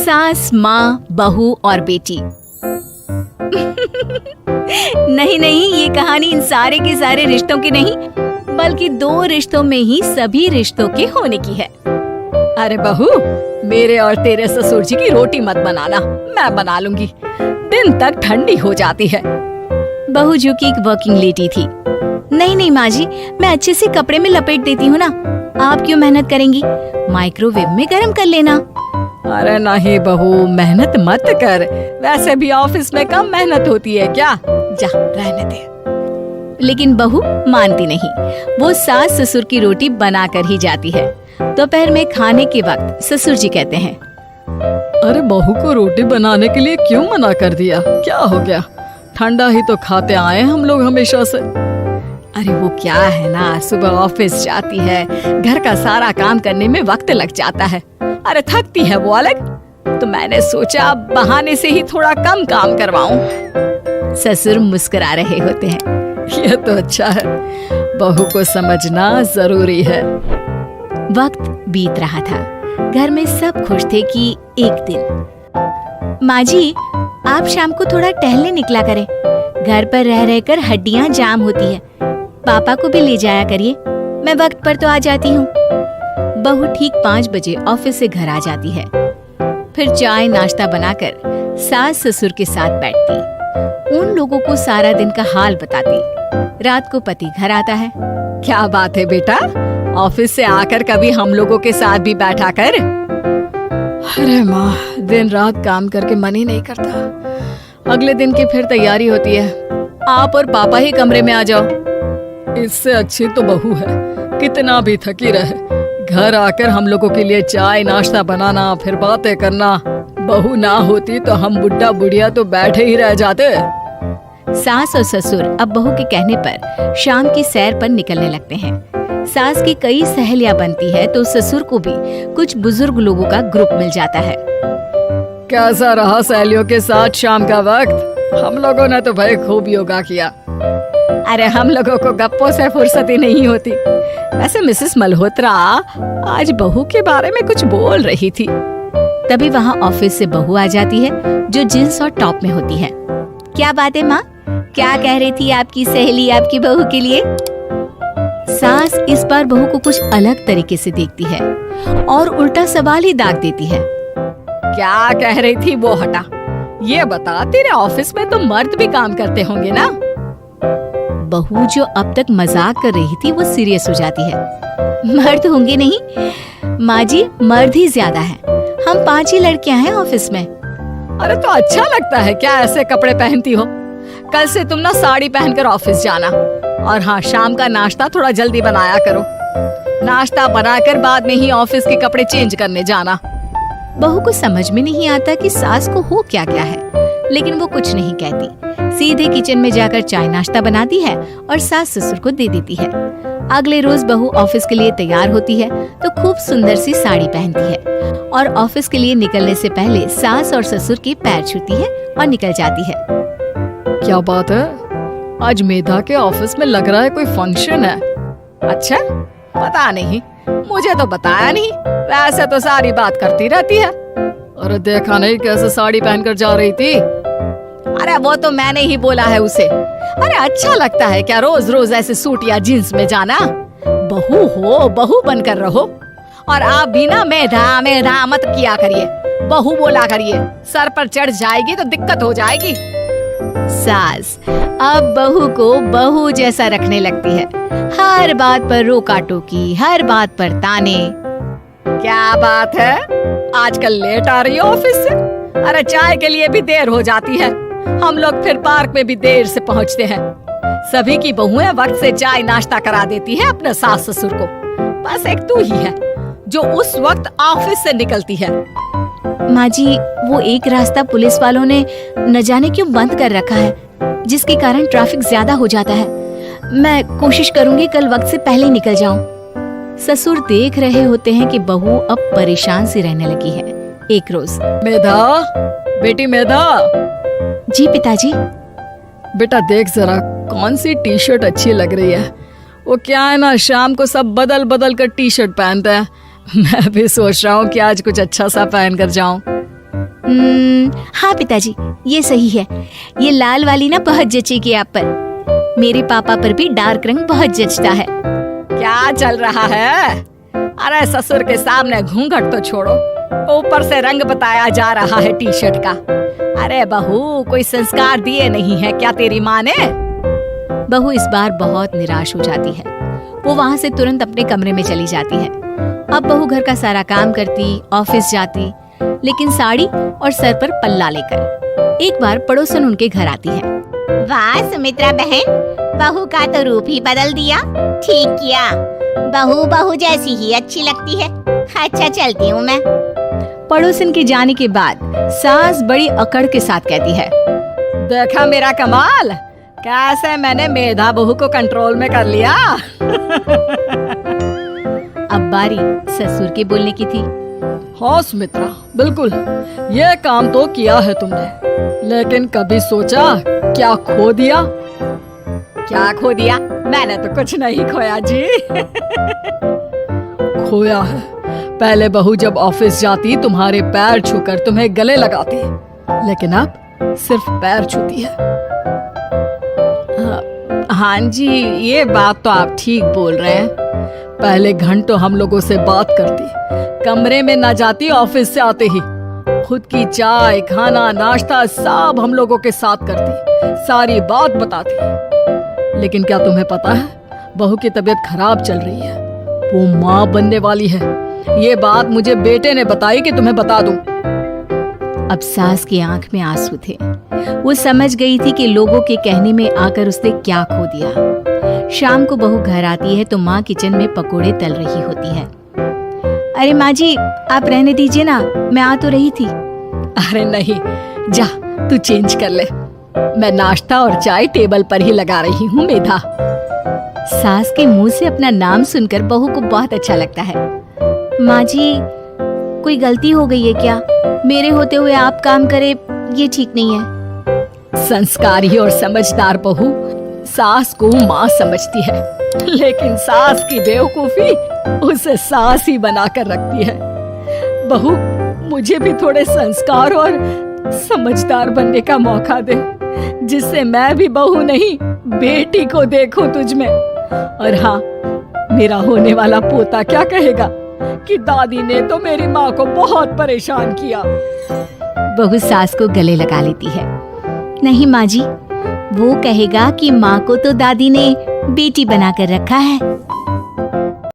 सास, माँ, बहू और बेटी। नहीं नहीं, ये कहानी इन सारे के सारे रिश्तों की नहीं, बल्कि दो रिश्तों में ही सभी रिश्तों के होने की है। अरे बहू, मेरे और तेरे ससुर जी की रोटी मत बनाना, मैं बना लूंगी, दिन तक ठंडी हो जाती है। बहू जो कि एक वर्किंग लेडी थी। नहीं नहीं माँ जी, मैं अच्छे से कपड़े में लपेट देती हूँ ना, आप क्यों मेहनत करेंगी, माइक्रोवेव में गर्म कर लेना। अरे नहीं बहू, मेहनत मत कर, वैसे भी ऑफिस में कम मेहनत होती है क्या, जा रहने दे। लेकिन बहू मानती नहीं, वो सास ससुर की रोटी बना कर ही जाती है। दोपहर में खाने के वक्त ससुर जी कहते हैं, अरे बहू को रोटी बनाने के लिए क्यों मना कर दिया, क्या हो गया, ठंडा ही तो खाते आए हम लोग हमेशा से। अरे वो क्या है ना, सुबह ऑफिस जाती है, घर का सारा काम करने में वक्त लग जाता है, अरे थकती है वो अलग, तो मैंने सोचा बहाने से ही थोड़ा कम काम करवाऊं। ससुर मुस्कुरा रहे होते हैं, ये तो अच्छा है, बहू को समझना जरूरी है। वक्त बीत रहा था, घर में सब खुश थे कि एक दिन, माँ जी आप शाम को थोड़ा टहलने निकला करें, घर पर रह रहकर हड्डियाँ जाम होती है, पापा को भी ले जाया करिए, मैं वक्त पर तो आ जाती हूँ। बहू ठीक 5 बजे ऑफिस से घर आ जाती है, फिर चाय नाश्ता बनाकर सास ससुर के साथ बैठती, उन लोगों को सारा दिन का हाल बताती। रात को पति घर आता है, क्या बात है बेटा, ऑफिस से आकर कभी हम लोगों के साथ भी बैठा कर। अरे माँ, दिन रात काम करके मन ही नहीं करता, अगले दिन की फिर तैयारी होती है, आप और पापा ही कमरे में आ जाओ। इससे अच्छी तो बहू है, कितना भी थकी रहे, घर आकर हम लोगों के लिए चाय नाश्ता बनाना, फिर बातें करना, बहू ना होती तो हम बुढ़ा बुढ़िया तो बैठे ही रह जाते। सास और ससुर अब बहू के कहने पर शाम की सैर पर निकलने लगते हैं। सास की कई सहेलियां बनती है तो ससुर को भी कुछ बुजुर्ग लोगों का ग्रुप मिल जाता है। कैसा रहा सहेलियों के साथ शाम का वक्त, हम लोगों ने तो भाई खूब योगा किया। अरे हम लोगों को गप्पों से फुर्सत ही नहीं होती। वैसे मिसेस मल्होत्रा आज बहू के बारे में कुछ बोल रही थी। तभी वहाँ ऑफिस से बहू आ जाती है जो जींस और टॉप में होती है। क्या बात है माँ, क्या कह रही थी आपकी सहेली आपकी बहू के लिए? सास इस बार बहू को कुछ अलग तरीके से देखती है और उल्टा सवाल ही दाग देती है। क्या कह रही थी वो हटा, ये बता तेरे ऑफिस में तो मर्द भी काम करते होंगे ना? बहू जो अब तक मजाक कर रही थी वो सीरियस हो जाती है। मर्द होंगे नहीं माँ जी, मर्द ही ज्यादा है, हम 5 ही लड़कियां हैं ऑफिस में। अरे तो अच्छा लगता है क्या ऐसे कपड़े पहनती हो? कल से तुम ना साड़ी पहनकर ऑफिस जाना, और हाँ शाम का नाश्ता थोड़ा जल्दी बनाया करो, नाश्ता बनाकर बाद में ही ऑफिस के कपड़े चेंज करने जाना। बहू को समझ में नहीं आता कि सास को हो क्या गया है, लेकिन वो कुछ नहीं कहती, सीधे किचन में जाकर चाय नाश्ता बनाती है और सास ससुर को दे देती है। अगले रोज बहू ऑफिस के लिए तैयार होती है तो खूब सुंदर सी साड़ी पहनती है और ऑफिस के लिए निकलने से पहले सास और ससुर के पैर छूती है और निकल जाती है। क्या बात है, आज मेधा के ऑफिस में लग रहा है कोई फंक्शन है। अच्छा, पता नहीं, मुझे तो बताया नहीं, वैसे तो सारी बात करती रहती है। अरे देखा नहीं कैसे साड़ी पहनकर जा रही थी? अरे वो तो मैंने ही बोला है उसे। अरे अच्छा लगता है क्या रोज रोज ऐसे सूट या जींस में जाना? बहू हो, बहू बनकर रहो, और आप भी ना मेधा मेधा मत किया करिए, बहू बोला करिए, सर पर चढ़ जाएगी तो दिक्कत हो जाएगी। सास अब बहू को बहू जैसा रखने लगती है, हर बात पर रोका टोकी, हर बात पर ताने। क्या बात है, आजकल लेट आ रही है ऑफिस से? अरे चाय के लिए भी देर हो जाती है, हम लोग फिर पार्क में भी देर से पहुंचते हैं। सभी की बहुएं वक्त से चाय नाश्ता करा देती है अपने सास ससुर को, बस एक तू ही है जो उस वक्त ऑफिस से निकलती है। माँ जी, वो एक रास्ता पुलिस वालों ने न जाने क्यों बंद कर रखा है, जिसके कारण ट्रैफिक ज्यादा हो जाता है। मैं कोशिश करूंगी कल वक्त से पहले निकल जाऊं। ससुर देख रहे होते हैं कि बहू अब परेशान सी रहने लगी है। एक रोज, मेधा, बेटी मेधा। जी पिताजी। बेटा देख जरा कौन सी टी शर्ट अच्छी लग रही है। वो क्या है ना, शाम को सब बदल बदल कर टी शर्ट पहनते हैं, मैं भी सोच रहा हूँ कि आज कुछ अच्छा सा पहन कर जाऊं। हाँ पिताजी, ये सही है। ये लाल वाली ना बहुत जचेगी आप पर। मेरे पापा पर भी डार्क रंग बहुत जचता है। क्या चल रहा है? अरे ससुर के सामने घूंघट तो छोड़ो, ऊपर से रंग बताया जा रहा है टी शर्ट का। अरे बहू, कोई संस्कार दिए नहीं है क्या तेरी माँ ने? बहू इस बार बहुत निराश हो जाती है। वो वहाँ से तुरंत अपने कमरे में चली जाती है। अब बहू घर का सारा काम करती, ऑफिस जाती, लेकिन साड़ी और सर पर पल्ला लेकर। एक बार पड़ोसन उनके घर आती है। वाह सुमित्रा बहन, बहू का तो रूप ही बदल दिया। ठीक किया, बहू बहू जैसी ही अच्छी लगती है। अच्छा चलती हूँ मैं। पड़ोसन के जाने के बाद सास बड़ी अकड़ के साथ कहती है, देखा मेरा कमाल, कैसे मैंने मेधा बहू को कंट्रोल में कर लिया। अब बारी ससुर के बोलने की थी। हाँ सुमित्रा, बिल्कुल, ये काम तो किया है तुमने, लेकिन कभी सोचा क्या खो दिया? क्या खो दिया? मैंने तो कुछ नहीं खोया जी। खोया है। पहले बहू जब ऑफिस जाती तुम्हारे पैर छूकर तुम्हें गले लगाती, लेकिन अब सिर्फ पैर छूती है। हाँ जी, ये बात तो आप ठीक बोल रहे हैं। पहले घंटों हम लोगों से बात करती, कमरे में ना जाती, ऑफिस से आते ही खुद की चाय, खाना, नाश्ता सब हम लोगों के साथ करती, सारी बात बताती। लेकिन क्या तुम्हें पता है, बहू की तबीयत खराब चल रही है, वो माँ बनने वाली है। ये बात मुझे बेटे ने बताई कि तुम्हें बता दूं। अब सास की आंख में आंसू थे। वो समझ गई थी कि लोगों के कहने में आकर उसने क्या खो दिया। शाम को बहू घर आती है तो माँ किचन में पकोड़े तल रही होती है। अरे माँ जी, आप रहने दीजिए ना, मैं आ तो रही थी। अरे नहीं, जा तू चेंज कर ले, मैं नाश्ता और चाय टेबल पर ही लगा रही हूँ मेधा। सास के मुंह से अपना नाम सुनकर बहू को बहुत अच्छा लगता है। माँ जी, कोई गलती हो गई है क्या? मेरे होते हुए आप काम करे, ये ठीक नहीं है। संस्कारी और समझदार बहू सास को माँ समझती है, लेकिन सास की बेवकूफी उसे सास ही बनाकर रखती है। बहू, मुझे भी थोड़े संस्कार और समझदार बनने का मौका दे, जिससे मैं भी बहू नहीं बेटी को देखूं तुझ में। और हाँ, मेरा होने वाला पोता क्या कहेगा कि दादी ने तो मेरी माँ को बहुत परेशान किया। बहू सास को गले लगा लेती है। नहीं माँ जी, वो कहेगा कि माँ को तो दादी ने बेटी बनाकर रखा है।